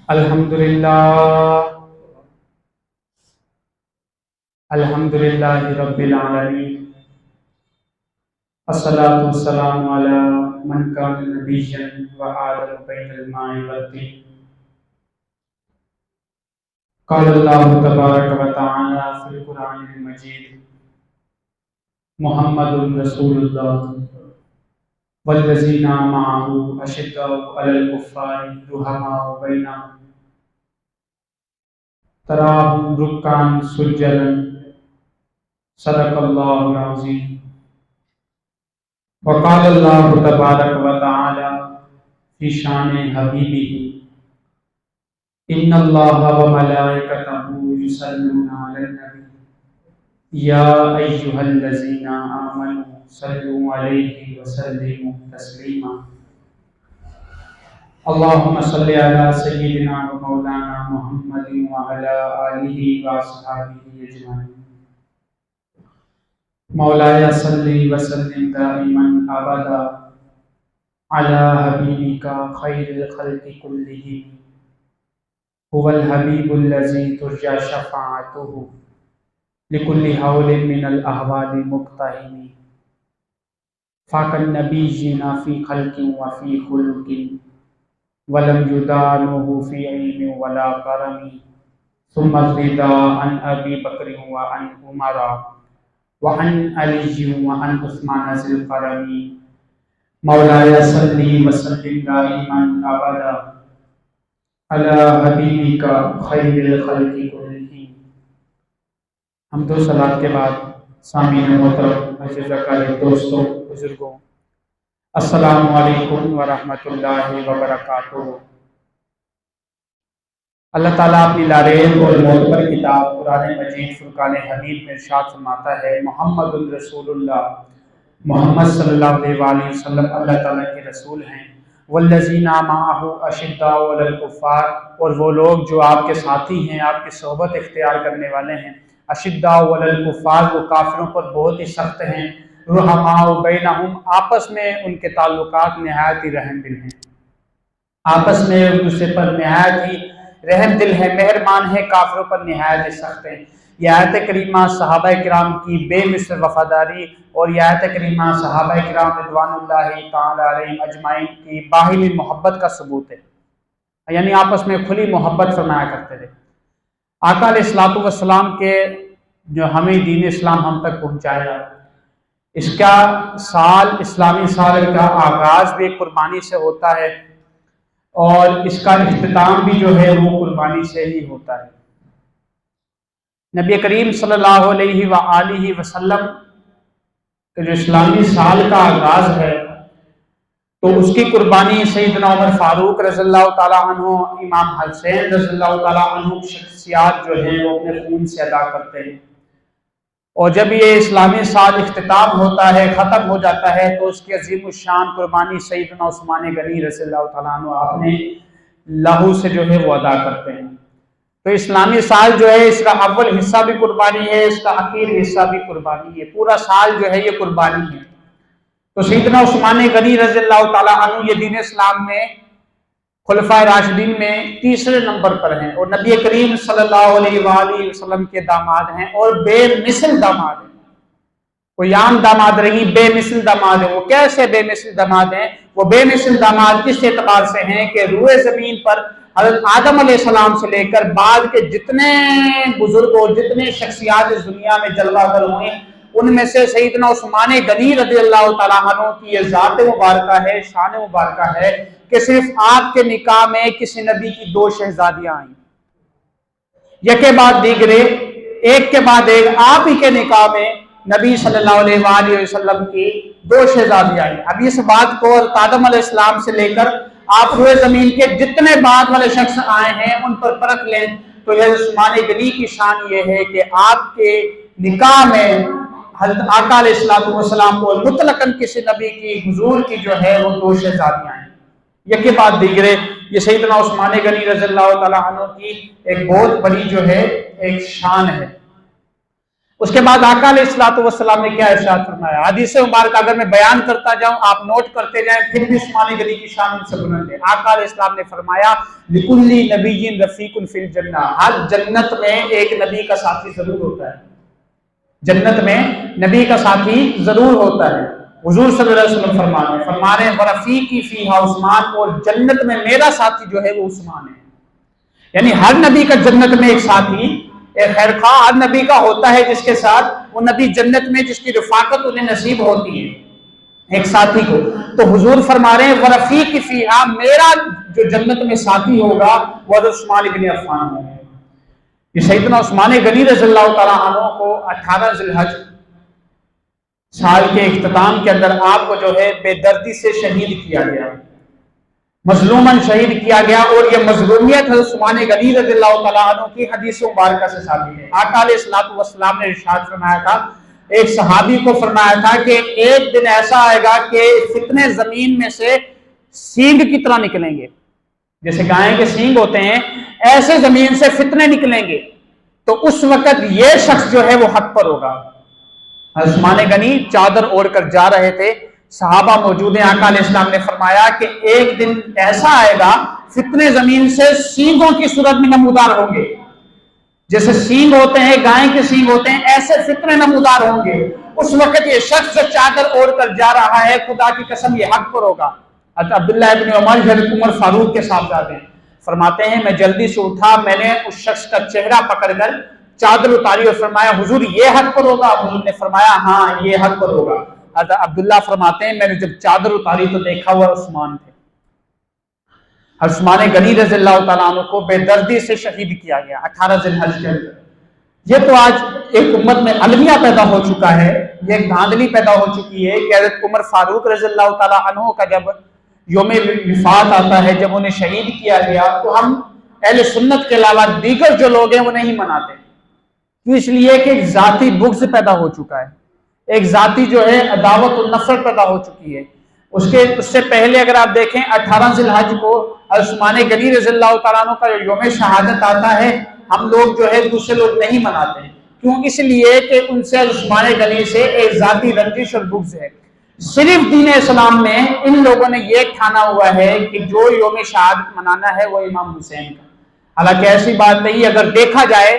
الحمدللہ رب العالمین، الصلاۃ والسلام علی من کان نبیا وآدم بین الماء والطین۔ قال اللہ تبارک و تعالی فی القرآن المجید: محمد رسول اللہ والذین معہ اشداء علی الکفار رحماء بینہم تراہم رکعا سجدا صدق اللہ العظیم۔ وقال اللہ تبارک و تعالی فی شان حبیبہ: ان اللہ و ملائکتہ یصلون علی النبی یا ایھا الذین آمنوا صلوا علیہ وسلموا تسلیما۔ اللہم صل علی سیدنا و مولانا محمد وعلی آلہ واصحابہ اجمعین۔ مولایا صلی وسلم دائما ابدا علی حبیبک خیر الخلق کلہم، هو الحبیب الذی ترجی شفاعتہ لکل حول من الاحوال مقتحم، فاق النبیین فی خلق وفی خلق ولم یدانوہ فی علم ولا کرم، ثم الرضا عن ابی بکر وعن عمر وعن علی وعن عثمان ذی القرن۔ مولایا صلی وسلم دائما ابدا علی حبیبک خیر الخلق کلہم۔ حمد و صلات کے بعد سامعین محترم، عزیز اقارب، دوستوں، بزرگوں، السلام علیکم ورحمۃ اللہ وبرکاتہ۔ اللہ تعالیٰ اپنی لارب اور معتبر کتاب قرآن مجید فرقان حمید میں ارشاد فرماتا ہے: محمد رسول اللہ، محمد صلی اللہ علیہ وآلہ وسلم اللہ تعالیٰ کے رسول ہیں۔ والذین معہ اشداء علی الکفار، اور وہ لوگ جو آپ کے ساتھی ہیں، آپ کی صحبت اختیار کرنے والے ہیں۔ اشداء علی الکفار، وہ کافروں پر بہت ہی سخت ہیں۔ رحماء بینہم، آپس میں ان کے تعلقات نہایت ہی رحم دل ہیں، آپس میں ایک دوسرے پر نہایت ہی رحم دل ہے، مہربان ہے، کافروں پر نہایت ہی سخت ہیں۔ یہ آیت کریمہ صحابہ کرام کی بے مثل وفاداری اور یہ آیت کریمہ صحابہ کرام رضوان اللہ تعالی علیہم اجمعین کی باہمی محبت کا ثبوت ہے، یعنی آپس میں کھلی محبت فرمایا کرتے تھے۔ آقا علیہ الصلوۃ والسلام کے جو ہمیں دین اسلام ہم تک پہنچایا، اس کا سال، اسلامی سال کا آغاز بھی ایک قربانی سے ہوتا ہے اور اس کا اختتام بھی جو ہے وہ قربانی سے ہی ہوتا ہے۔ نبی کریم صلی اللہ علیہ وآلہ وسلم کے جو اسلامی سال کا آغاز ہے تو اس کی قربانی سیدنا عمر فاروق رضی اللہ تعالیٰ عنہ، امام حسین رضی اللہ تعالیٰ عنہ شخصیات جو ہیں وہ اپنے خون سے ادا کرتے ہیں، اور جب یہ اسلامی سال اختتام ہوتا ہے، ختم ہو جاتا ہے، تو اس کی عظیم الشان قربانی سیدنا عثمان غنی رضی اللہ تعالیٰ عنہ اپنے لہو سے جو ہے وہ ادا کرتے ہیں۔ تو اسلامی سال جو ہے اس کا اول حصہ بھی قربانی ہے، اس کا آخری حصہ بھی قربانی ہے، پورا سال جو ہے یہ قربانی ہے۔ تو سیدنا عثمان غنی رضی اللہ تعالیٰ عنہ یہ دین اسلام میں خلفائے راشدین میں تیسرے نمبر پر ہیں، اور نبی کریم صلی اللہ علیہ وآلہ وسلم کے داماد ہیں، اور بے مثل داماد ہیں۔ کوئی عام داماد نہیں، بے مثل داماد ہیں۔ وہ کیسے بے مثل داماد ہیں؟ وہ بے مثل داماد اس اعتبار سے ہیں کہ روئے زمین پر حضرت آدم علیہ السلام سے لے کر بعد کے جتنے بزرگ اور جتنے شخصیات اس دنیا میں جلوہ گر ہوئے، ان میں سے سیدنا عثمان غنی رضی اللہ تعالیٰ عنہ کی یہ ذات مبارکہ ہے، شان مبارکہ ہے کہ صرف آپ کے نکاح میں کسی نبی کی 2 شہزادیاں آئیں، یک کے بعد دیگرے، ایک کے بعد ایک، آپ ہی کے نکاح میں نبی صلی اللہ علیہ وآلہ وسلم کی 2 شہزادیاں آئیں۔ اب اس بات کو آدم علیہ السلام سے لے کر آپ روئے زمین کے جتنے بعد والے شخص آئے ہیں ان پر پرکھ لیں تو یہ عثمان غنی کی شان یہ ہے کہ آپ کے نکاح میں حضرت آقا علیہ السلام کو مطلقاً کسی نبی کی حضور کی جو ہے وہ 2 شہزادیاں ہیں، یک کے بعد دیگرے۔ یہ سیدنا عثمان غنی رضی اللہ تعالیٰ عنہ کی ایک بہت بڑی جو ہے ایک شان ہے۔ اس کے بعد آقا علیہ الصلوۃ والسلام نے کیا ارشاد فرمایا؟ حدیث مبارک اگر میں بیان کرتا جاؤں آپ نوٹ کرتے جائیں پھر بھی عثمان غنی کی شان ان سے بلند ہے۔ آقا علیہ السلام نے فرمایا لِكُلِّ نَبِيٍّ رَفِيقٌ فِي الْجَنَّةِ، ہر جنت میں ایک نبی کا ساتھی ضرور ہوتا ہے، جنت میں نبی کا ساتھی ضرور ہوتا ہے۔ حضور صلی اللہ علیہ وسلم فرما رہے ہیں وَرَفِيقِي فِيهَا عثمان، اور جنت میں میرا ساتھی جو ہے وہ عثمان ہے۔ یعنی ہر نبی کا جنت میں ایک ساتھی، ایک خیر خواہ ہر نبی کا ہوتا ہے جس کے ساتھ وہ نبی جنت میں جس کی رفاقت انہیں نصیب ہوتی ہے ایک ساتھی کو۔ تو حضور فرما رہے ہیں وَرَفِيقِي فِيهَا، میرا جو جنت میں ساتھی ہوگا وہ عثمان بن عفان ہوگا۔ یہ سیدنا عثمان غنی رضی اللہ تعالیٰ عنہ کو 18 ذی الحج سال کے اختتام کے اندر آپ کو جو ہے بے دردی سے شہید کیا گیا، مظلوماً شہید کیا گیا، اور یہ مظلومیت حضرت عثمان غنی رضی اللہ تعالیٰ عنہ کی حدیث مبارکہ سے ثابت ہے۔ آقا علیہ الصلوۃ والسلام نے ارشاد فرمایا تھا، ایک صحابی کو فرمایا تھا کہ ایک دن ایسا آئے گا کہ فتنے زمین میں سے سینگ کی طرح نکلیں گے، جیسے گائے کے سینگ ہوتے ہیں ایسے زمین سے فتنے نکلیں گے، تو اس وقت یہ شخص جو ہے وہ حق پر ہوگا۔ عثمان غنی چادر اوڑھ کر جا رہے تھے، صحابہ موجود ہیں، آقا علیہ السلام نے فرمایا کہ ایک دن ایسا آئے گا فتنے زمین سے سینگوں کی صورت میں نمودار ہوں گے، جیسے سینگ ہوتے ہیں گائے کے سینگ ہوتے ہیں ایسے فتنے نمودار ہوں گے۔ اس وقت یہ شخص جو چادر اوڑھ کر جا رہا ہے خدا کی قسم یہ حق پر ہوگا۔ عبداللہ ابن عمر حضرت عمر فاروق کے صاحبزادے ہیں، فرماتے ہیں میں جلدی سے اٹھا، میں نے اس شخص کا چہرہ پکڑ کر چادر اتاری اور فرمایا حضور یہ حق پر ہوگا؟ حضور نے فرمایا ہاں یہ حق پر ہوگا۔ عبداللہ فرماتے ہیں میں نے جب چادر اتاری تو دیکھا ہوا عثمان تھے۔ عثمان غنی رضی اللہ تعالیٰ عنہ کو بے دردی سے شہید کیا گیا 18 ذی الحج کے اندر۔ یہ تو آج ایک امت میں المیہ پیدا ہو چکا ہے، یہ ایک دھاندلی پیدا ہو چکی ہے کہ حضرت عمر فاروق رضی اللہ تعالیٰ عنہ کا جب یوم وفات آتا ہے، جب انہیں شہید کیا گیا، تو ہم اہل سنت کے علاوہ دیگر جو لوگ ہیں وہ نہیں مناتے، کیوں؟ اس لیے کہ ایک ذاتی بغض پیدا ہو چکا ہے، ایک ذاتی جو ہے عداوت و نفرت پیدا ہو چکی ہے۔ اس سے پہلے اگر آپ دیکھیں 18 ذی الحج کو عثمان غنی رضی اللہ تعالیٰ عنہ کا یوم شہادت آتا ہے، ہم لوگ جو ہے دوسرے لوگ نہیں مناتے ہیں، کیوں؟ اس لیے کہ ان سے عثمان غنی سے ایک ذاتی رنجش اور بغض ہے۔ صرف دین اسلام میں ان لوگوں نے یہ ٹھانا ہوا ہے کہ جو یوم شہادت منانا ہے وہ امام حسین کا، حالانکہ ایسی بات نہیں۔ اگر دیکھا جائے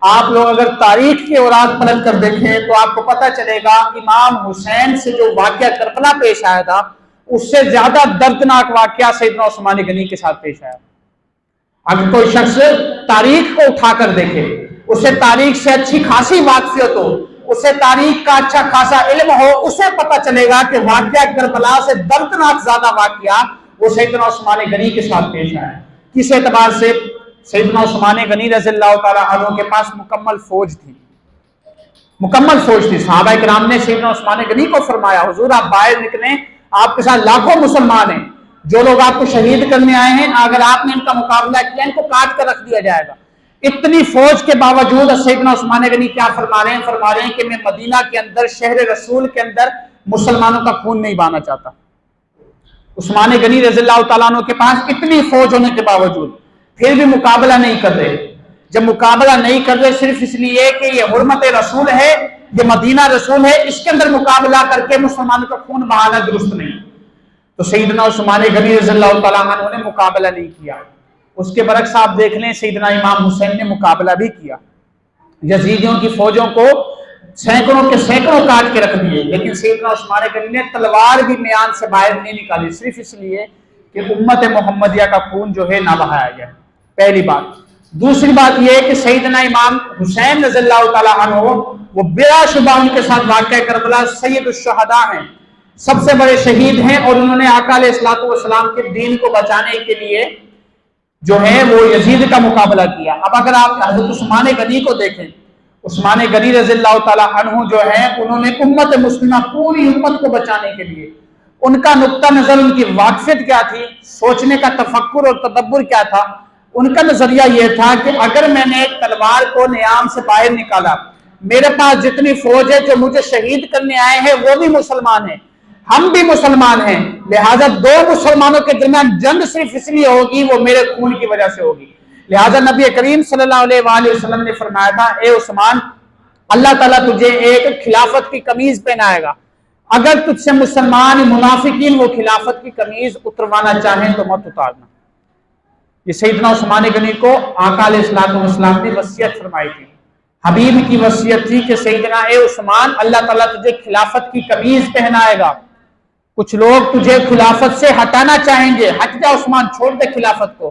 آپ لوگ اگر تاریخ کے اوراق پلٹ کر دیکھیں تو آپ کو پتہ چلے گا امام حسین سے جو واقعہ کربلا پیش آیا تھا اس سے زیادہ دردناک واقعہ سیدنا عثمان غنی کے ساتھ پیش آیا۔ اگر کوئی شخص تاریخ کو اٹھا کر دیکھے، اسے تاریخ سے اچھی خاصی واقفیت ہو، اسے تاریخ کا اچھا خاصا علم ہو، اسے پتہ چلے گا کہ واقعہ کربلا سے دردناک زیادہ واقعہ وہ سیدنا عثمان غنی کے ساتھ پیش آیا۔ کس اعتبار سے؟ سیدنا عثمان غنی رضی اللہ تعالیٰ عنہ کے پاس مکمل فوج تھی، مکمل فوج تھی۔ صحابہ کرام نے سیدنا عثمان غنی کو فرمایا حضور آپ باہر نکلیں، آپ کے ساتھ لاکھوں مسلمان ہیں، جو لوگ آپ کو شہید کرنے آئے ہیں، اگر آپ نے ان کا مقابلہ کیا ان کو کاٹ کر رکھ دیا جائے گا۔ اتنی فوج کے باوجود سیدنا عثمان غنی کیا فرما رہے ہیں کہ میں مدینہ کے اندر شہر رسول کے اندر مسلمانوں کا خون نہیں بہانا چاہتا۔ عثمان غنی رضی اللہ تعالیٰ عنہ کے پاس اتنی فوج ہونے کے باوجود پھر بھی مقابلہ نہیں کر رہے۔ جب مقابلہ نہیں کر رہے صرف اس لیے کہ یہ حرمت رسول ہے، یہ مدینہ رسول ہے، اس کے اندر مقابلہ کر کے مسلمانوں کا خون بہانا درست نہیں، تو سیدنا عثمان غنی رضی اللہ تعالیٰ عنہ نے مقابلہ نہیں کیا۔ اس کے برعکس آپ دیکھ لیں سیدنا امام حسین نے مقابلہ بھی کیا، یزیدیوں کی فوجوں کو سینکڑوں کے سینکڑوں کاٹ کے رکھ دیے، لیکن سیدنا عثمان غنی نے تلوار بھی میان سے باہر نہیں نکالی، صرف اس لیے کہ امت محمدیہ کا خون جو ہے نہ بہایا جائے، پہلی بات۔ دوسری بات یہ ہے کہ سیدنا امام حسین رضی اللہ تعالیٰ عنہ وہ بلا شبہ ان کے ساتھ واقعہ کربلا سید الشہداء ہیں، سب سے بڑے شہید ہیں، اور انہوں نے آقا علیہ الصلوۃ والسلام کے دین کو بچانے کے لیے جو ہے وہ یزید کا مقابلہ کیا۔ اب اگر آپ حضرت عثمان غنی کو دیکھیں، عثمان غنی رضی اللہ تعالیٰ عنہ جو ہے انہوں نے امت مسلمہ پوری امت کو بچانے کے لیے ان کا نقطہ نظر، ان کی واقفیت کیا تھی، سوچنے کا تفکر اور تدبر کیا تھا، ان کا نظریہ یہ تھا کہ اگر میں نے ایک تلوار کو نیام سے باہر نکالا، میرے پاس جتنی فوج ہے جو مجھے شہید کرنے آئے ہیں وہ بھی مسلمان ہیں، ہم بھی مسلمان ہیں، لہٰذا دو مسلمانوں کے درمیان جنگ صرف اس لیے ہوگی وہ میرے خون کی وجہ سے ہوگی۔ لہٰذا نبی کریم صلی اللہ علیہ وآلہ وسلم نے فرمایا تھا اے عثمان اللہ تعالیٰ تجھے ایک خلافت کی قمیض پہنائے گا، اگر تجھ سے مسلمان منافقین وہ خلافت کی قمیض اتروانا چاہیں تو مت اتارنا۔ یہ سیدنا عثمان غنی کو آقا علیہ الصلوۃ والسلام نے وصیت فرمائی تھی، حبیب کی وصیت تھی کہ سیدنا اے عثمان اللہ تعالیٰ تجھے خلافت کی قمیض پہنائے گا، کچھ لوگ تجھے خلافت سے ہٹانا چاہیں گے، ہٹ جا عثمان، چھوڑ دے خلافت کو،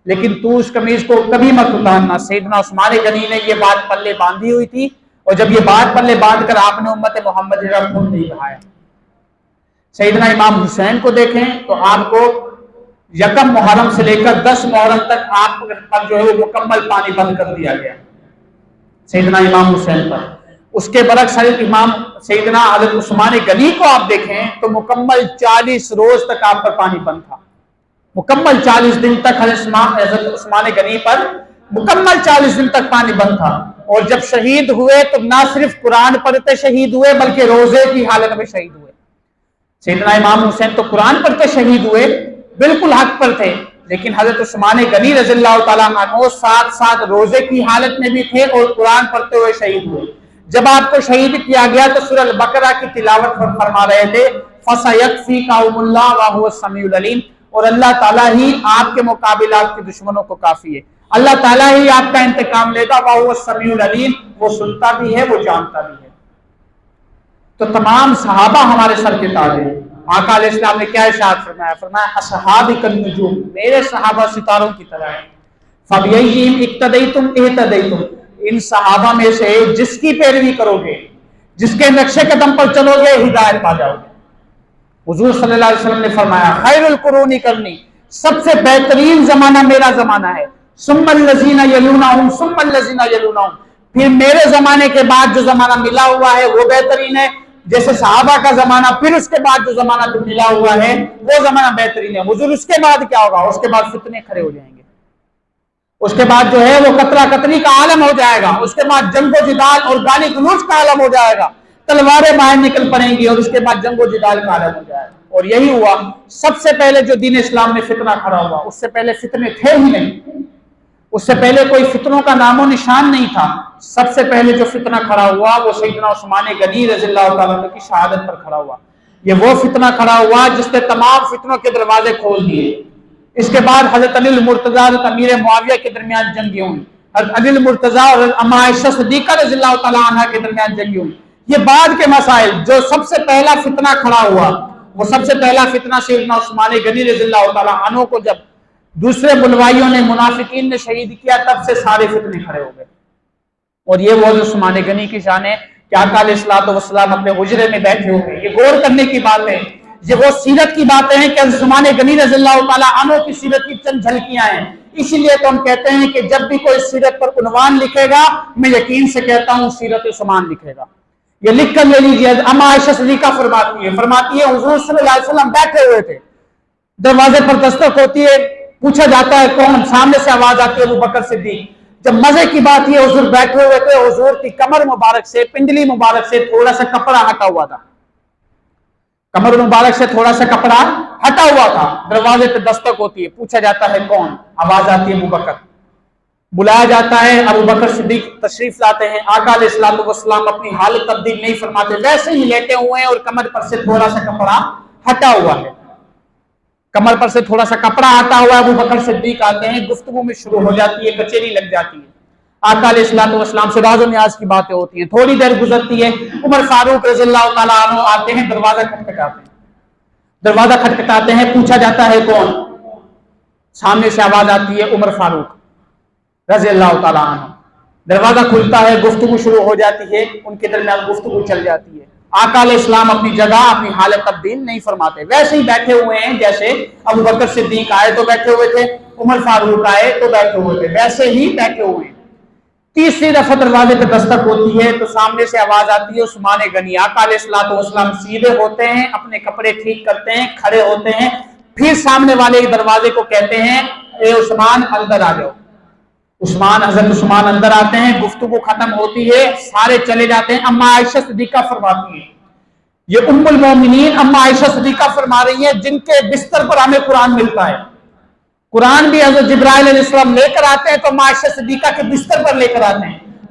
لیکن تو اس قمیض کو کبھی مت اتارنا۔ سیدنا عثمان غنی نے یہ بات پلے باندھی ہوئی تھی، اور جب یہ بات پلے باندھ کر آپ نے امت محمد کا خون نہیں بہایا۔ سیدنا امام حسین کو دیکھیں تو آپ کو یکم محرم سے لے کر 10 محرم تک آپ پر جو ہے وہ مکمل پانی بند کر دیا گیا سیدنا امام حسین پر۔ اس کے برعکس امام سیدنا حضرت عثمان غنی کو آپ دیکھیں تو مکمل 40 روز تک آپ پر پانی بند تھا، مکمل 40 دن تک حضرت عثمان غنی پر مکمل 40 دن تک پانی بند تھا، اور جب شہید ہوئے تو نہ صرف قرآن پڑھتے شہید ہوئے بلکہ روزے کی حالت میں شہید ہوئے۔ سیدنا امام حسین تو قرآن پڑھتے شہید ہوئے، بالکل حق پر تھے، لیکن حضرت عثمان غنی رضی اللہ تعالیٰ عنہ ساتھ ساتھ روزے کی حالت میں بھی تھے اور قرآن پڑھتے ہوئے شہید ہوئے۔ جب آپ کو شہید کیا گیا تو سورہ البقرہ کی تلاوت فرما رہے تھے، فَسَيَكْفِيكَهُمُ اللَّهُ وَهُوَ السَّمِيعُ الْعَلِيمُ، اور اللہ تعالیٰ ہی آپ کے مقابلہ آپ کے دشمنوں کو کافی ہے، اللہ تعالیٰ ہی آپ کا انتقام لے گا، وَهُوَ السَّمِيعُ الْعَلِيمُ، وہ سنتا بھی ہے وہ جانتا بھی ہے۔ تو تمام صحابہ ہمارے سر کے تاج ہیں۔ آقا علیہ السلام نے کیا ارشاد فرمایا؟ فرمایا اصحابی کالنجوم، میرے صحابہ ستاروں کی طرح ہیں، فَبِأَيِّهِمْ اقْتَدَيْتُمْ اهْتَدَيْتُمْ، ان صحابہ میں سے جس کی پیروی کرو گے، جس کے نقشے قدم پر چلو گے، ہدایت پا جاؤ گے۔ حضور صلی اللہ علیہ وسلم نے فرمایا خیر القرون قرنی، سب سے بہترین زمانہ میرا زمانہ ہے، ثم الذین یلونہم ثم الذین یلونہم، پھر میرے زمانے کے بعد جو زمانہ ملا ہوا ہے وہ بہترین ہے، جیسے صحابہ کا زمانہ پھر اس کے بعد جو زمانہ ملا ہوا ہے وہ زمانہ بہترین ہے۔ حضور اس کے بعد کیا ہوگا؟ اس کے بعد فتنے کھڑے ہو جائیں گے، اس کے بعد جو ہے وہ قتلہ قتلی کا عالم ہو جائے گا، اس کے بعد جنگ و جدال اور گالی گلوچ کا عالم ہو جائے گا، تلواریں باہر نکل پڑیں گی، اور اس کے بعد جنگ و جدال کا عالم ہو جائے گا۔ اور یہی ہوا، سب سے پہلے جو دین اسلام میں فتنہ کھڑا ہوا، اس سے پہلے فتنے تھے ہی نہیں، اس سے پہلے کوئی فتنوں کا نام و نشان نہیں تھا۔ سب سے پہلے جو فتنہ کھڑا ہوا وہ سیدنا عثمان غنی رضی اللہ تعالیٰ عنہ کی شہادت پر کھڑا ہوا۔ یہ وہ فتنہ کھڑا ہوا جس نے تمام فتنوں کے دروازے کھول دیے۔ اس کے بعد حضرت علی المرتضیٰ اور امیر معاویہ کے درمیان جنگیں ہوئی، حضرت علی المرتضیٰ اور اما عائشہ صدیقہ رضی اللہ تعالیٰ عنہ کے درمیان جنگیں ہوئی۔ یہ بعد کے مسائل، جو سب سے پہلا فتنہ کھڑا ہوا وہ سب سے پہلا فتنہ سیدنا عثمان غنی رضی اللہ تعالیٰ عنہ کو جب دوسرے بلوائیوں نے منافقین نے شہید کیا، تب سے سارے فتنے کھڑے ہو گئے۔ اور یہ وہ عثمان غنی کی شان ہے کہ آقا علیہ الصلوۃ والسلام اپنے حجرے میں بیٹھے ہوئے، یہ غور کرنے کی بات ہے، یہ وہ سیرت کی باتیں ہیں کہ عثمان غنی رضی اللہ تعالیٰ عنہ کی سیرت کی چند جھلکیاں ہیں۔ اسی لیے تو ہم کہتے ہیں کہ جب بھی کوئی سیرت پر عنوان لکھے گا، میں یقین سے کہتا ہوں سیرت عثمان لکھے گا۔ یہ لکھ کر لے لیجیے، اما عائشہ صدیقہ فرماتی ہے حضور صلی اللہ علیہ وسلم بیٹھے ہوئے تھے، دروازے پر دستک ہوتی ہے، پوچھا جاتا ہے کون، سامنے سے آواز آتی ہے ابو بکر صدیق۔ جب مزے کی بات یہ حضور بیٹھے ہوئے تھے، حضور کی کمر مبارک سے، پنڈلی مبارک سے تھوڑا سا کپڑا ہٹا ہوا تھا، کمر مبارک سے تھوڑا سا کپڑا ہٹا ہوا تھا، دروازے پہ دستک ہوتی ہے، پوچھا جاتا ہے کون، آواز آتی ہے ابو بکر، بلایا جاتا ہے، ابو بکر صدیق تشریف لاتے ہیں۔ آقا علیہ الصلوۃ والسلام اپنی حالت تبدیل نہیں فرماتے، ویسے ہی لیٹے ہوئے ہیں اور کمر پر سے تھوڑا سا کپڑا ہٹا ہوا ہے، کمر پر سے تھوڑا سا کپڑا ہٹا ہوا ہے۔ ابو بکر صدیق آتے ہیں، گفتگو میں شروع ہو جاتی ہے، کچیری لگ جاتی ہے، آقا علیہ الصلوۃ والسلام سے راز و نیاز کی باتیں ہوتی ہیں، تھوڑی دیر گزرتی ہے، عمر فاروق رضی اللہ تعالیٰ عنہ آتے ہیں، دروازہ کھٹکھٹاتے ہیں، پوچھا جاتا ہے کون، سامنے سے آواز آتی ہے عمر فاروق رضی اللہ تعالیٰ عنہ، دروازہ کھلتا ہے، گفتگو شروع ہو جاتی ہے، ان کے درمیان گفتگو چل جاتی ہے۔ آقا علیہ السلام اپنی جگہ اپنی حالت تبدیل نہیں فرماتے، ویسے ہی بیٹھے ہوئے ہیں، جیسے ابو بکر صدیق آئے تو بیٹھے ہوئے تھے، عمر فاروق آئے تو بیٹھے ہوئے تھے، ویسے ہی بیٹھے ہوئے ہیں۔ تیسری دفعہ دروازے پہ دستک ہوتی ہے تو سامنے سے آواز آتی ہے عثمان غنی۔ آقا علیہ الصلوۃ والسلام سیدھے ہوتے ہیں، اپنے کپڑے ٹھیک کرتے ہیں، کھڑے ہوتے ہیں، پھر سامنے والے دروازے کو کہتے ہیں اے عثمان اندر آ جاؤ۔ حضرت عثمان اندر آتے ہیں، گفتگو ختم ہوتی ہے، سارے چلے جاتے ہیں۔ اما عائشہ صدیقہ فرماتی ہیں، یہ ام المومنین اما عائشہ صدیقہ فرما رہی ہیں جن کے بستر پر ہمیں قرآن ملتا ہے، قرآن بھی حضرت جبرائیل علیہ السلام لے کر آتے ہیں تو اما عائشہ صدیقہ کے بستر پر لے کر آتے ہیں۔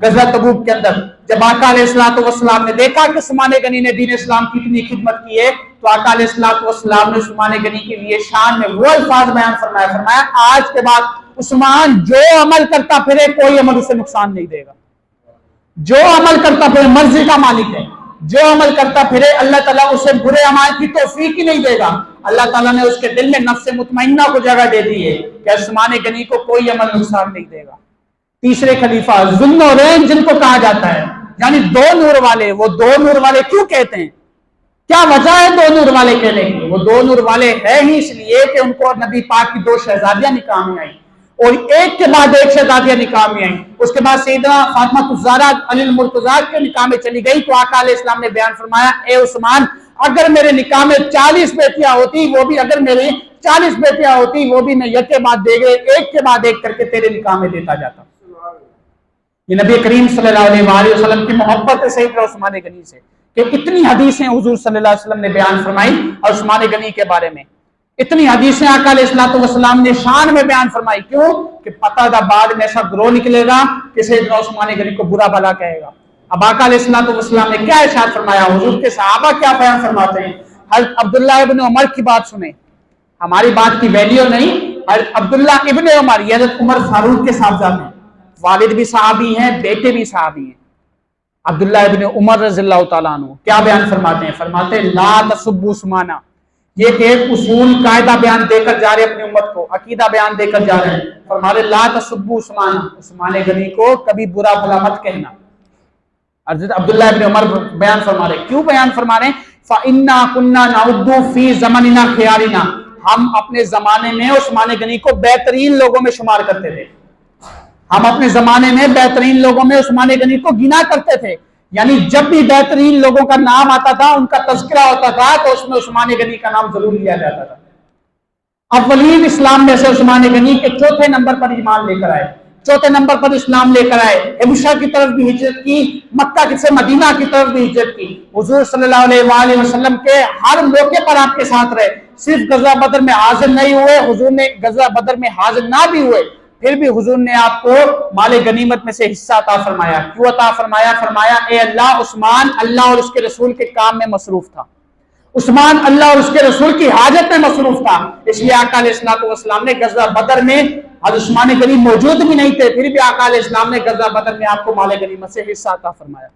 غزوہ تبوک کے اندر جب آقا علیہ الصلوۃ والسلام نے دیکھا کہ عثمان غنی نے دین اسلام کی اتنی خدمت کی ہے تو آقا علیہ الصلوۃ والسلام نے عثمان غنی کے لیے شان میں وہ الفاظ بیان فرمایا آج کے بعد عثمان جو عمل کرتا پھرے کوئی عمل اسے نقصان نہیں دے گا، جو عمل کرتا پھرے مرضی کا مالک ہے، جو عمل کرتا پھرے اللہ تعالیٰ اسے برے اعمال کی توفیق ہی نہیں دے گا۔ اللہ تعالیٰ نے اس کے دل میں نفس مطمئنہ کو جگہ دے دی ہے کہ عثمان غنی کو کوئی عمل نقصان نہیں دے گا۔ تیسرے خلیفہ ذوالنورین جن کو کہا جاتا ہے، یعنی دو نور والے، وہ دو نور والے کیوں کہتے ہیں؟ کیا وجہ ہے دو نور والے کہنے کی؟ وہ دو نور والے ہیں ہی اس لیے کہ ان کو نبی پاک کی دو شہزادیاں نکاح میں آئیں اور ایک کے بعد ایک شہزادیاں نکاح میں آئیں، اس کے بعد سیدنا فاطمہ الزہرا علی المرتضیٰ کے نکاح میں چلی گئی تو آقا علیہ السلام نے بیان فرمایا اے عثمان اگر میرے نکاح میں 40 بیٹیاں ہوتی وہ بھی اگر میری 40 بیٹیاں ہوتی وہ بھی میں یک کے بعد ایک کے بعد ایک کر کے تیرے نکاح میں دیتا جاتا۔ یہ نبی کریم صلی اللہ علیہ وسلم کی محبت ہے سیدنا عثمان غنی سے کہ اتنی حدیثیں حضور صلی اللہ علیہ وسلم نے بیان فرمائی اور عثمان غنی کے بارے میں اتنی حدیثیں آقا علیہ السلام نے شان میں بیان فرمائی، کیوں کہ پتہ تھا بعد میں ایسا گروہ نکلے گا کہ سیدنا عثمان غنی کو برا بھلا کہے گا۔ اب آقا علیہ السلام نے کیا ارشاد فرمایا، حضور کے صحابہ کیا بیان فرماتے ہیں؟ حضرت عبداللہ ابن عمر کی بات سنیں، ہماری بات کی ویلیو نہیں، حضرت عبداللہ ابن عمر یہ حضرت عمر فاروق کے صاحبزادے ہیں، والد بھی صحابی ہیں بیٹے بھی صحابی ہیں۔ عبداللہ ابن عمر رضی اللہ تعالیٰ عنہ کیا بیان فرماتے ہیں؟ فرماتے ہیں لا تسبوا عثمانہ، یہ ایک اصول قاعدہ بیان دے کر جا رہے اپنی امت کو، عقیدہ بیان دے کر جا رہے ہیں، فرماتے لا تسبوا عثمانہ، عثمان غنی کو کبھی برا بھلا مت کہنا۔ حضرت عبداللہ ابن عمر بیان فرما رہے، کیوں بیان فرما رہے ہیں؟ فَإِنَّا كُنَّا نَعُدُّ فِي زَمَنِنَا خِيَارِنَا، ہم اپنے زمانے میں عثمان غنی کو بہترین لوگوں میں شمار کرتے تھے، ہم اپنے زمانے میں بہترین لوگوں میں عثمان غنی کو گنا کرتے تھے، یعنی جب بھی بہترین لوگوں کا نام آتا تھا ان کا تذکرہ ہوتا تھا تو اس میں عثمان غنی کا نام ضرور لیا جاتا تھا۔ اولین اسلام میں سے عثمان غنی کے چوتھے نمبر پر ایمان لے کر آئے، چوتھے نمبر پر اسلام لے کر آئے، حبشہ کی طرف بھی ہجرت کی، مکہ سے مدینہ کی طرف بھی ہجرت کی، حضور صلی اللہ علیہ وآلہ وسلم کے ہر موقع پر آپ کے ساتھ رہے، صرف غزوہ بدر میں حاضر نہیں ہوئے، حضور نے غزوہ بدر میں حاضر نہ بھی ہوئے پھر بھی حضور نے آپ کو مال غنیمت میں سے حصہ عطا فرمایا۔ کیوں عطا فرمایا؟ فرمایا اے اللہ عثمان اللہ اور اس کے رسول کے کام میں مصروف تھا، عثمان اللہ اور اس کے رسول کی حاجت میں مصروف تھا، اس لیے آقا علیہ السلام نے غزوہ بدر میں حضرت عثمان غنی موجود بھی نہیں تھے پھر بھی آقا علیہ السلام نے غزوہ بدر میں آپ کو مال غنیمت سے حصہ عطا فرمایا۔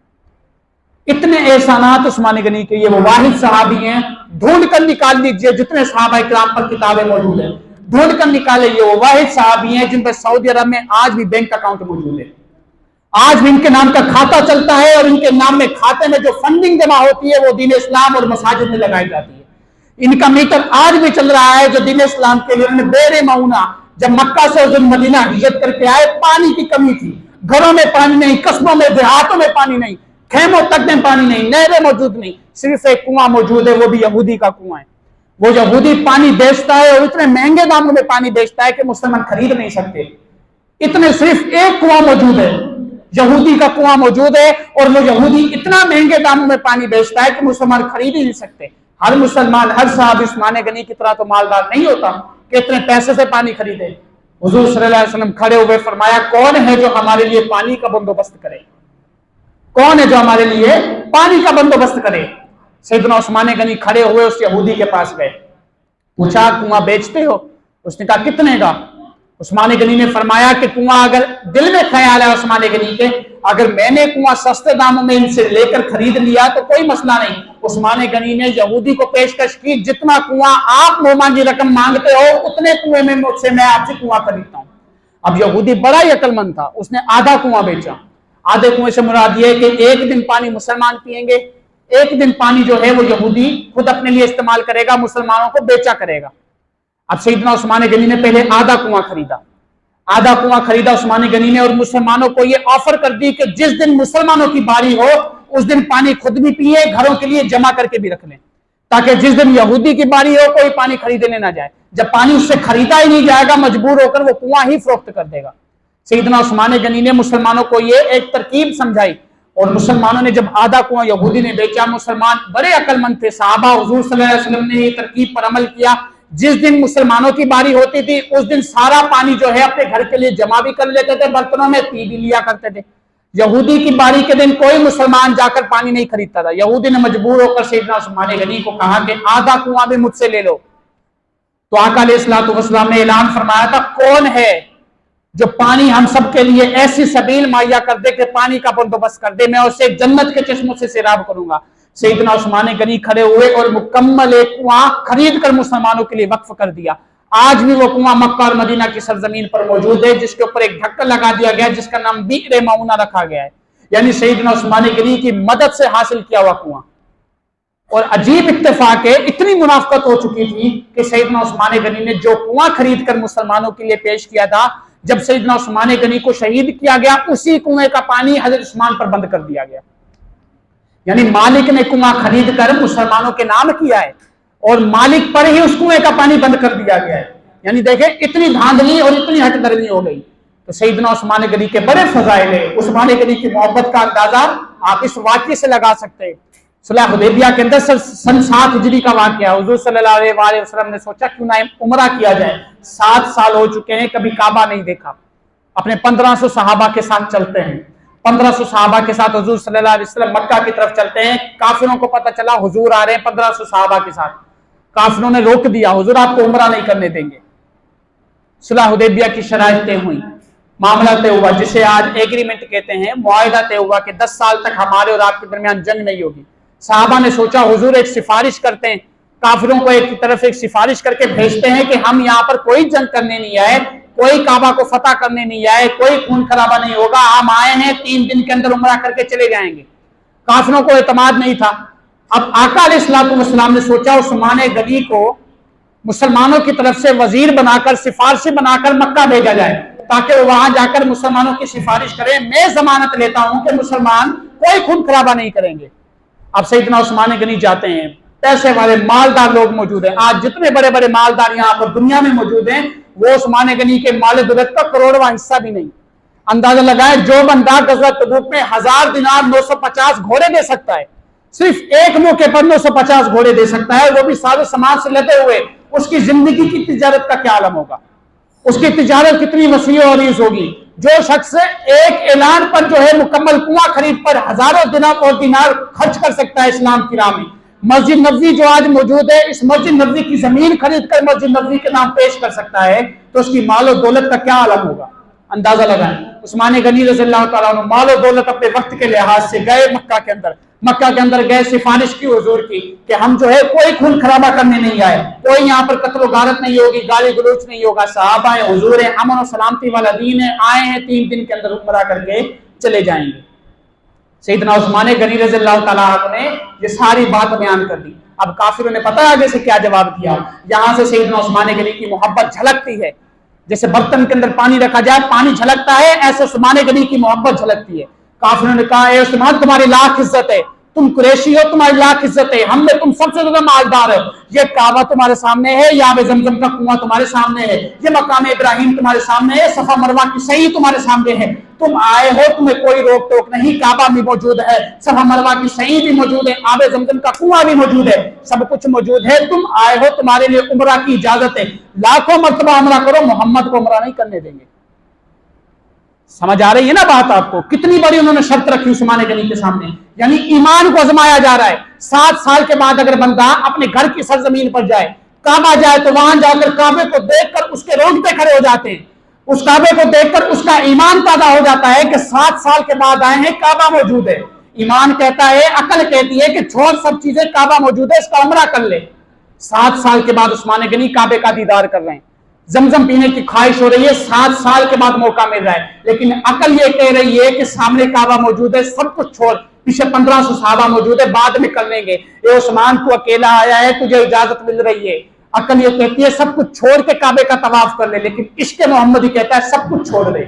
اتنے احسانات عثمان غنی کے، یہ وہ واحد صحابی ہیں، ڈھونڈ کر نکال لیجئے جتنے صحابہ کرام پر کتابیں موجود ہیں، ڈھونڈ کر نکالے، یہ وہ واحد صحابی ہیں جن پر سعودی عرب میں آج بھی بینک اکاؤنٹ موجود ہے، آج بھی ان کے نام کا کھاتا چلتا ہے اور ان کے نام میں کھاتے میں جو فنڈنگ جمع ہوتی ہے وہ دین اسلام اور مساجد میں لگائی جاتی ہے۔ ان کا میٹر آج بھی چل رہا ہے جو دین اسلام کے لیے انہوں نے بیر معونہ جب مکہ سے حضور مدینہ ہجرت کر کے آئے، پانی کی کمی تھی، گھروں میں پانی نہیں، قصبوں میں دیہاتوں میں پانی نہیں، خیموں تک میں پانی نہیں، نہریں موجود نہیں، صرف ایک کنواں موجود ہے، وہ بھی یہودی کا کنواں ہے۔ وہ یہودی پانی بیچتا ہے اور اتنے مہنگے داموں میں پانی بیچتا ہے کہ مسلمان خرید نہیں سکتے، اتنے صرف ایک کنواں موجود ہے، یہودی کا کنواں موجود ہے اور وہ یہودی اتنا مہنگے داموں میں پانی بیچتا ہے کہ مسلمان خرید ہی نہیں سکتے۔ ہر مسلمان، ہر صحابی عثمان غنی کی طرح تو مالدار نہیں ہوتا کہ اتنے پیسے سے پانی خریدے۔ حضور صلی اللہ علیہ وسلم کھڑے ہوئے فرمایا کون ہے جو ہمارے لیے پانی کا بندوبست کرے، کون ہے جو ہمارے لیے پانی کا بندوبست کرے؟ سیدنا عثمان غنی کھڑے ہوئے اس یہودی کے پاس گئے، پوچھا کنواں بیچتے ہو؟ اس نے کہا کتنے کا؟ عثمان غنی نے فرمایا کہ کنواں اگر دل میں خیال ہے عثمان غنی کے، اگر میں نے کنواں سستے داموں میں ان سے لے کر خرید لیا تو کوئی مسئلہ نہیں۔ عثمان غنی نے یہودی کو پیشکش کی جتنا کنواں آپ منہ مانگی رقم مانگتے ہو اتنے کنویں میں مجھ سے میں آپ سے کنواں خریدتا ہوں۔ اب یہودی بڑا ہی عقل مند تھا، اس نے آدھا کنواں بیچا۔ آدھے کنویں سے مراد یہ کہ ایک دن پانی مسلمان پیئیں گے، ایک دن پانی جو ہے وہ یہودی خود اپنے لیے استعمال کرے گا، مسلمانوں کو بیچا کرے گا۔ اب سیدنا عثمان غنی نے پہلے آدھا کنواں خریدا، آدھا کنواں خریدا عثمان غنی نے، اور مسلمانوں کو یہ آفر کر دی کہ جس دن مسلمانوں کی باری ہو اس دن پانی خود بھی پیے، گھروں کے لیے جمع کر کے بھی رکھ لیں، تاکہ جس دن یہودی کی باری ہو کوئی پانی خریدنے نہ جائے۔ جب پانی اس سے خریدا ہی نہیں جائے گا مجبور ہو کر وہ کنواں ہی فروخت کر دے گا۔ سیدنا عثمان غنی نے مسلمانوں کو یہ ایک ترکیب سمجھائی، اور مسلمانوں نے جب آدھا کنواں یہودی نے بیچا، مسلمان بڑے عقل مند تھے، صحابہ حضور صلی اللہ علیہ وسلم نے یہ ترکیب پر عمل کیا۔ جس دن مسلمانوں کی باری ہوتی تھی اس دن سارا پانی جو ہے اپنے گھر کے لیے جمع بھی کر لیتے تھے، برتنوں میں پی بھی لیا کرتے تھے۔ یہودی کی باری کے دن کوئی مسلمان جا کر پانی نہیں خریدتا تھا، یہودی نے مجبور ہو کر سیدنا عثمان غنی کو کہا کہ آدھا کنواں بھی مجھ سے لے لو، تو آقا علیہ الصلوۃ والسلام نے اعلان فرمایا تھا کون ہے جو پانی ہم سب کے لیے ایسی سبیل مہیا کر دے کہ پانی کا بندوبست کر دے، میں اسے جنت کے چشموں سے سیراب کروں گا۔ سیدنا عثمان غنی کھڑے ہوئے اور مکمل ایک کنواں خرید کر مسلمانوں کے لیے وقف کر دیا۔ آج بھی وہ کنواں مکہ اور مدینہ کی سرزمین پر موجود ہے، جس کے اوپر ایک ڈھکن لگا دیا گیا ہے جس کا نام بئر معونہ رکھا گیا ہے، یعنی سیدنا عثمان غنی کی مدد سے حاصل کیا ہوا کنواں۔ اور عجیب اتفاق ہے، اتنی منافقت ہو چکی تھی کہ سیدنا عثمان غنی نے جو کنواں خرید کر مسلمانوں کے لیے پیش کیا تھا، جب سیدنا عثمان غنی کو شہید کیا گیا اسی کنویں کا پانی حضرت عثمان پر بند کر دیا گیا، یعنی مالک نے کنواں خرید کر مسلمانوں کے نام کیا ہے اور مالک پر ہی اس کنویں کا پانی بند کر دیا گیا ہے، یعنی دیکھیں اتنی دھاندلی اور اتنی ہٹ درمی ہو گئی۔ تو سیدنا عثمان غنی کے بڑے فضائل ہیں، عثمان غنی کی محبت کا اندازہ آپ اس واقعے سے لگا سکتے ہیں۔ صلح حدیبیہ کے اندر سن 7 ہجری کا واقعہ ہے، حضور صلی اللہ علیہ وسلم نے سوچا کیوں نہ عمرہ کیا جائے، 7 سال ہو چکے ہیں کبھی کعبہ نہیں دیکھا، اپنے 1500 صحابہ کے ساتھ چلتے ہیں، 1500 صحابہ کے ساتھ حضور صلی اللہ علیہ وسلم مکہ کی طرف چلتے ہیں، کافروں کو پتہ چلا حضور آ رہے ہیں 1500 صحابہ کے ساتھ، کافروں نے روک دیا حضور آپ کو عمرہ نہیں کرنے دیں گے۔ صلح حدیبیہ کی شرائط طے ہوئی، معاملہ طے ہوا جسے آج ایگریمنٹ کہتے ہیں، معاہدہ طے ہوا کہ 10 سال تک ہمارے اور آپ کے درمیان جنگ نہیں ہوگی۔ صحابہ نے سوچا حضور ایک سفارش کرتے ہیں، کافروں کو ایک طرف ایک سفارش کر کے بھیجتے ہیں کہ ہم یہاں پر کوئی جنگ کرنے نہیں آئے، کوئی کعبہ کو فتح کرنے نہیں آئے، کوئی خون خرابہ نہیں ہوگا، ہم آئے ہیں 3 دن کے اندر عمرہ کر کے چلے جائیں گے۔ کافروں کو اعتماد نہیں تھا۔ اب آقا علیہ الصلوۃ والسلام نے سوچا عثمان غنی کو مسلمانوں کی طرف سے وزیر بنا کر سفارشی بنا کر مکہ بھیجا جائے تاکہ وہ وہاں جا کر مسلمانوں کی سفارش کریں، میں ضمانت لیتا ہوں کہ مسلمان کوئی خون خرابہ نہیں کریں گے۔ اب سیدنا عثمان غنی جاتے ہیں، پیسے والے مالدار لوگ موجود ہیں، آج جتنے بڑے بڑے مالدار یہاں پر دنیا میں موجود ہیں وہ عثمان غنی کے مال دولت کا کروڑواں حصہ بھی نہیں۔ اندازہ لگائے جو بندہ غزوہ تبوک میں 1000 دینار 950 گھوڑے دے سکتا ہے، صرف ایک موقع پر 950 گھوڑے دے سکتا ہے، وہ بھی سارے سامان سے لدے ہوئے، اس کی زندگی کی تجارت کا کیا عالم ہوگا، اس کی تجارت کتنی وسیع و عریض ہوگی۔ جو شخص ایک اعلان پر جو ہے مکمل کنواں خرید پر ہزاروں دینار خرچ کر سکتا ہے اسلام کی راہ میں، مسجد نبوی جو آج موجود ہے اس مسجد نبوی کی زمین خرید کر مسجد نبوی کے نام پیش کر سکتا ہے، تو اس کی مال و دولت کا کیا عالم ہوگا، اندازہ لگائیں۔ عثمان غنی رضی اللہ تعالیٰ عنہ مال و دولت اپنے وقت کے لحاظ سے گئے مکہ کے اندر گئے، سفارش کی حضور کی کہ ہم جو ہے کوئی خون خرابہ کرنے نہیں آئے، کوئی یہاں پر قتل و غارت نہیں ہوگی، گالی گلوچ نہیں ہوگا، صحابہ ہیں، حضور ہیں، امن و سلامتی والا دین ہے، آئے ہیں 3 دن کے اندر عمرہ کر کے چلے جائیں گے۔ سیدنا عثمان غنی رضی اللہ تعالیٰ عنہ نے یہ ساری بات بیان کر دی۔ اب کافروں نے پتہ آگے سے کیا جواب دیا، یہاں سے سیدنا عثمان غنی کی محبت جھلکتی ہے، جیسے برتن کے اندر پانی رکھا جائے پانی جھلکتا ہے، ایسے عثمان غنی کی محبت جھلکتی ہے۔ کافروں نے کہا اے عثمان تمہاری لاکھ عزت ہے، تم قریشی ہو تمہاری لاکھ عزت ہے، ہم میں تم سب سے زیادہ مالدار ہو، یہ کعبہ تمہارے سامنے ہے، یہ آب زمزم کا کنواں تمہارے سامنے ہے، یہ مقام ابراہیم تمہارے سامنے ہے، صفا مروہ کی صحیح تمہارے سامنے ہے، تم آئے ہو تمہیں کوئی روک ٹوک نہیں، کعبہ بھی موجود ہے، صفا مروہ کی صحیح بھی موجود ہے، آب زمزم کا کنواں بھی موجود ہے، سب کچھ موجود ہے، تم آئے ہو تمہارے لیے عمرہ کی اجازت ہے، لاکھوں مرتبہ عمرہ کرو، محمد کو عمرہ نہیں کرنے دیں گے۔ سمجھ آ رہی ہے نا بات آپ کو، کتنی بڑی انہوں نے شرط رکھی عثمان غنی کے سامنے، یعنی ایمان کو آزمایا جا رہا ہے۔ 7 سال کے بعد اگر بندہ اپنے گھر کی سرزمین پر جائے، کعبہ جائے تو وہاں جا کر کعبے کو دیکھ کر اس کے رونگٹے کھڑے ہو جاتے ہیں، اس کعبے کو دیکھ کر اس کا ایمان پیدا ہو جاتا ہے کہ 7 سال کے بعد آئے ہیں کعبہ موجود ہے۔ ایمان کہتا ہے، عقل کہتی ہے کہ چھوڑ سب چیزیں، کعبہ موجود ہے، اس کا عمرہ کر لے۔ 7 سال کے بعد عثمان غنی کعبے کا دیدار کر رہے ہیں، زمزم پینے کی خواہش ہو رہی ہے، 7 سال کے بعد موقع مل رہا ہے، لیکن عقل یہ کہہ رہی ہے کہ سامنے کعبہ موجود ہے، سب کچھ چھوڑ، پیچھے 1500 صحابہ موجود ہے، بعد میں کر لیں گے، اے عثمان تو اکیلا آیا ہے، تجھے اجازت مل رہی ہے۔ عقل یہ کہتی ہے سب کچھ چھوڑ کے کعبے کا طواف کر لے، لیکن عشق محمدی کہتا ہے سب کچھ چھوڑ دے۔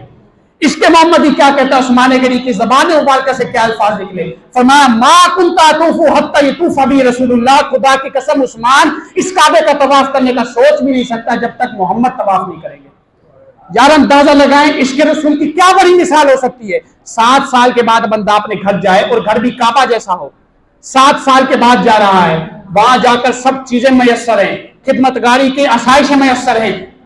عشق محمدی کیا کہتا ہے، عثمان غنی کی زبان مبارکہ سے کیا الفاظ نکلے، فرمایا ما کنت اطوف حتی یطوف بی رسول اللہ، خدا کی قسم عثمان اس کعبے کا طواف کرنے کا سوچ بھی نہیں سکتا جب تک محمد طواف نہیں کریں گے۔ یار اندازہ لگائیں عشق رسول کی کیا بڑی مثال ہو سکتی ہے۔ 7 سال کے بعد بندہ اپنے گھر جائے اور گھر بھی کعبہ جیسا ہو، 7 سال کے بعد جا رہا ہے، وہاں جا کر سب چیزیں میسر ہیں، خدمت گاری کی آسائشیں میسر ہیں،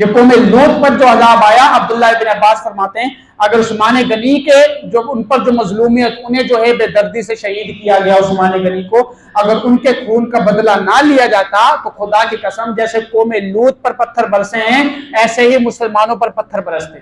یہ قوم لوط پر جو عذاب آیا، عبداللہ ابن عباس فرماتے ہیں اگر عثمان غنی کے جو ان پر جو مظلومیت، انہیں جو ہے بے دردی سے شہید کیا گیا عثمان غنی کو، اگر ان کے خون کا بدلہ نہ لیا جاتا تو خدا کی قسم جیسے قوم لوط پر پتھر برسے ہیں ایسے ہی مسلمانوں پر پتھر برستے۔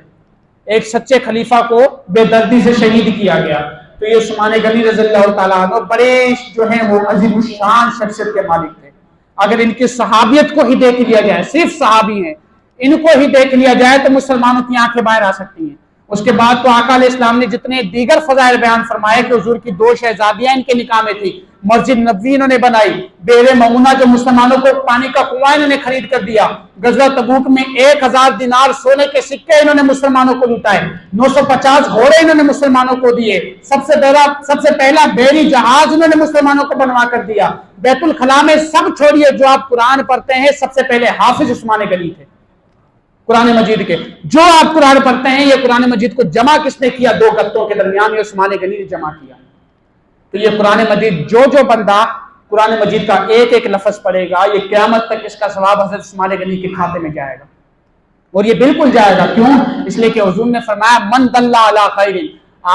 ایک سچے خلیفہ کو بے دردی سے شہید کیا گیا، تو یہ عثمان غنی رضی اللہ تعالیٰ عنہ بڑے جو ہیں وہ عظیم الشان شخصیت کے مالک تھے۔ اگر ان کی صحابیت کو ہی دیکھ لیا جائے، صرف صحابی ہیں، ان کو ہی دیکھ لیا جائے تو مسلمانوں کی آنکھیں باہر آ سکتی ہیں۔ اس کے بعد تو آقا علیہ السلام نے جتنے دیگر فضائل بیان فرمائے کہ حضور کی 2 شہزادیاں ان کے نکاح میں تھی، مسجد نبوی انہوں نے بنائی، بئر معونہ جو مسلمانوں کو پانی کا کنواں انہوں نے خرید کر دیا، غزوہ تبوک میں 1000 دینار سونے کے سکے انہوں نے مسلمانوں کو لوٹائے، 950 گھوڑے انہوں نے مسلمانوں کو دیے، سب سے پہلا بحری جہاز انہوں نے مسلمانوں کو بنوا کر دیا۔ بیت الخلاء میں سب چھوڑیے، جو آپ قرآن پڑھتے ہیں سب سے پہلے حافظ عثمان غنی تھے قرآن مجید کے۔ جو آپ قرآن پڑھتے ہیں یہ قرآن مجید کو جمع کس نے کیا؟ 2 گتوں کے درمیان یہ عثمان غنی نے جمع کیا۔ تو یہ قرآن مجید جو بندہ قرآن مجید کا ایک ایک لفظ پڑھے گا، یہ قیامت تک اس کا ثواب حضرت عثمان غنی کے کھاتے میں جائے گا، اور یہ بالکل جائے گا۔ کیوں؟ اس لیے کہ حضور نے فرمایا من دل علی خیر،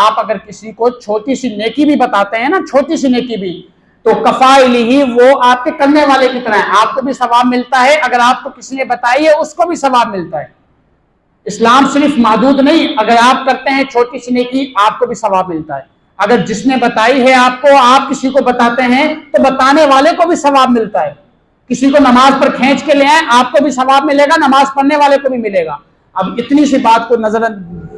آپ اگر کسی کو چھوٹی سی نیکی بھی بتاتے ہیں نا، چھوٹی سی نیکی بھی، تو کفائلہ وہ آپ کے کرنے والے کی طرح ہے، آپ کو بھی ثواب ملتا ہے، اگر آپ کو کسی نے بتائی ہے اس کو بھی ثواب ملتا ہے۔ اسلام صرف محدود نہیں، اگر آپ کرتے ہیں چھوٹی سی نیکی آپ کو بھی ثواب ملتا ہے، اگر جس نے بتائی ہے آپ کو، آپ کسی کو بتاتے ہیں تو بتانے والے کو بھی ثواب ملتا ہے۔ کسی کو نماز پر کھینچ کے لے آئیں آپ کو بھی ثواب ملے گا، نماز پڑھنے والے کو بھی ملے گا۔ اب اتنی سی بات کو نظر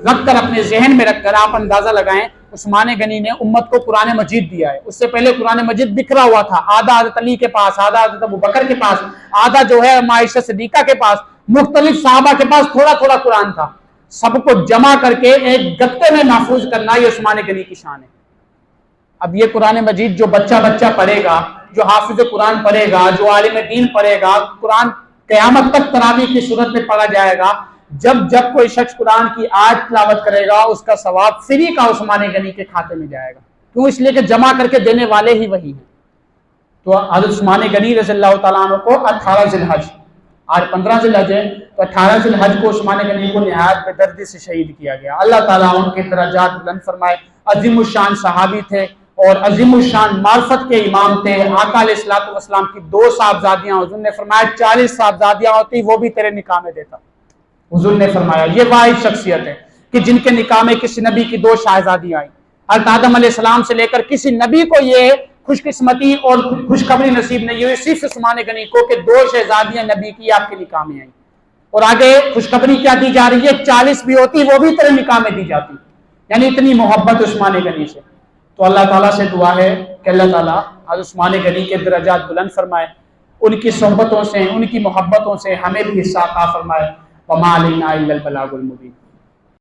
رکھ کر اپنے ذہن میں رکھ کر آپ اندازہ لگائیں، عثمان غنی نے امت کو قرآن مجید دیا ہے۔ اس سے پہلے قرآن مجید بکھرا ہوا تھا، آدھا حضرت علی کے پاس، آدھا حضرت ابوبکر کے پاس، آدھا جو ہے عائشہ صدیقہ کے پاس، مختلف صحابہ کے پاس تھوڑا تھوڑا قرآن تھا۔ سب کو جمع کر کے ایک گتے میں محفوظ کرنا یہ عثمان غنی کی شان ہے۔ اب یہ قرآن مجید جو بچہ پڑھے گا، جو حافظ قرآن پڑھے گا، جو عالم دین پڑھے گا، قرآن قیامت تک تراویح کی صورت میں پڑھا جائے گا۔ جب کوئی شخص قرآن کی آیت تلاوت کرے گا اس کا ثواب فری کا عثمان غنی کے کھاتے میں جائے گا۔ کیوں؟ اس لیے کہ جمع کر کے دینے والے ہی وہی ہیں۔ تو حضرت عثمان غنی رضی اللہ تعالیٰ عنہ کو 18 ذی الحج، آج 15 ذی الحج ہے، تو 18 ذی الحج کو عثمان غنی کو نہایت بے دردی سے شہید کیا گیا۔ اللہ تعالیٰ ان کے درجات بلند فرمائے۔ عظیم الشان صحابی تھے اور عظیم الشان معرفت کے امام تھے۔ آقا علیہ الصلوۃ والسلام کی 2 صاحبزادیاں، حضور نے فرمایا 40 صاحبزادیاں ہوتی وہ بھی تیرے نکاح میں دیتا۔ حضور نے فرمایا یہ واحد شخصیت ہے کہ جن کے نکاح میں کسی نبی کی 2 شہزادیاں آئیں۔ حضرت آدم علیہ السلام سے لے کر کسی نبی کو یہ خوش قسمتی اور خوشخبری نصیب نہیں ہوئی، صرف عثمان غنی کو کہ 2 شہزادیاں نبی کی آپ کے نکاح میں آئیں۔ اور آگے خوشخبری کیا دی جا رہی ہے؟ 40 بھی ہوتی وہ بھی تیرے نکاح میں دی جاتی، یعنی اتنی محبت عثمان غنی سے۔ تو اللہ تعالیٰ سے دعا ہے کہ اللہ تعالیٰ حضرت عثمان غنی کے درجات بلند فرمائے، ان کی صحبتوں سے، ان کی محبتوں سے ہمیں بھی حصہ عطا فرمائے۔ وما علینا الا البلاغ المبین۔